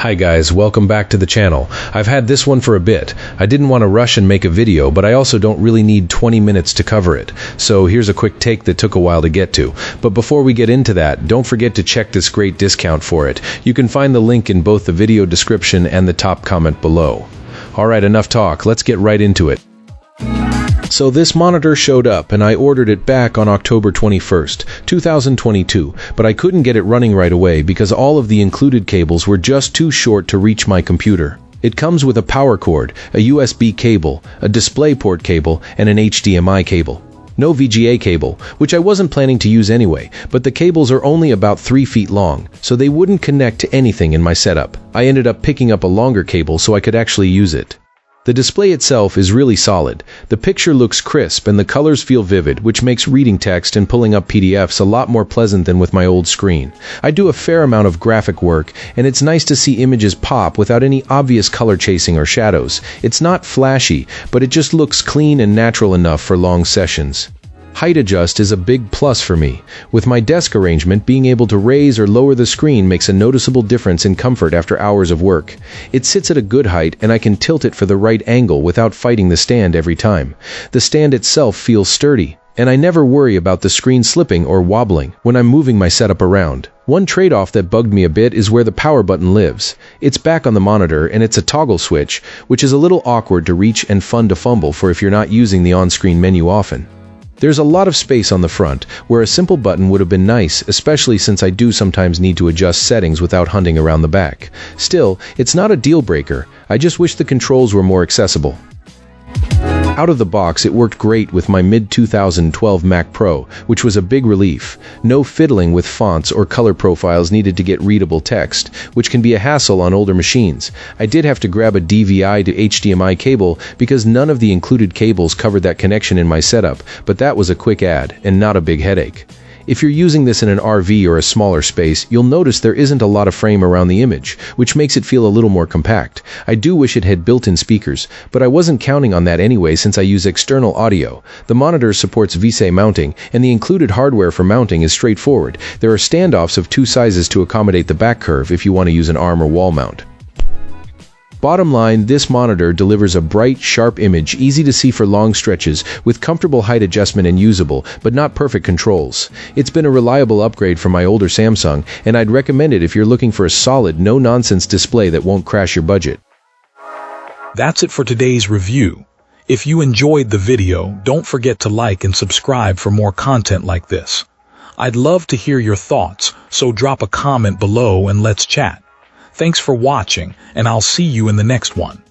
Hi guys, welcome back to the channel. I've had this one for a bit. I didn't want to rush and make a video, but I also don't really need 20 minutes to cover it. So here's a quick take that took a while to get to. But before we get into that, don't forget to check this great discount for it. You can find the link in both the video description and the top comment below. Alright, enough talk, let's get right into it. So this monitor showed up and I ordered it back on October 21st, 2022, but I couldn't get it running right away because all of the included cables were just too short to reach my computer. It comes with a power cord, a USB cable, a DisplayPort cable, and an HDMI cable. No VGA cable, which I wasn't planning to use anyway, but the cables are only about 3 feet long, so they wouldn't connect to anything in my setup. I ended up picking up a longer cable so I could actually use it. The display itself is really solid. The picture looks crisp and the colors feel vivid, which makes reading text and pulling up PDFs a lot more pleasant than with my old screen. I do a fair amount of graphic work, and it's nice to see images pop without any obvious color chasing or shadows. It's not flashy, but it just looks clean and natural enough for long sessions. Height adjust is a big plus for me. With my desk arrangement, being able to raise or lower the screen makes a noticeable difference in comfort after hours of work. It sits at a good height and I can tilt it for the right angle without fighting the stand every time. The stand itself feels sturdy, and I never worry about the screen slipping or wobbling when I'm moving my setup around. One trade-off that bugged me a bit is where the power button lives. It's back on the monitor and it's a toggle switch, which is a little awkward to reach and fun to fumble for if you're not using the on-screen menu often. There's a lot of space on the front, where a simple button would have been nice, especially since I do sometimes need to adjust settings without hunting around the back. Still, it's not a deal breaker. I just wish the controls were more accessible. Out of the box, it worked great with my mid-2012 Mac Pro, which was a big relief. No fiddling with fonts or color profiles needed to get readable text, which can be a hassle on older machines. I did have to grab a DVI to HDMI cable because none of the included cables covered that connection in my setup, but that was a quick add and not a big headache. If you're using this in an RV or a smaller space, you'll notice there isn't a lot of frame around the image, which makes it feel a little more compact. I do wish it had built-in speakers, but I wasn't counting on that anyway since I use external audio. The monitor supports vise mounting, and the included hardware for mounting is straightforward. There are standoffs of 2 sizes to accommodate the back curve if you want to use an arm or wall mount. Bottom line, this monitor delivers a bright, sharp image, easy to see for long stretches, with comfortable height adjustment and usable, but not perfect controls. It's been a reliable upgrade from my older Samsung, and I'd recommend it if you're looking for a solid, no-nonsense display that won't crash your budget. That's it for today's review. If you enjoyed the video, don't forget to like and subscribe for more content like this. I'd love to hear your thoughts, so drop a comment below and let's chat. Thanks for watching, and I'll see you in the next one.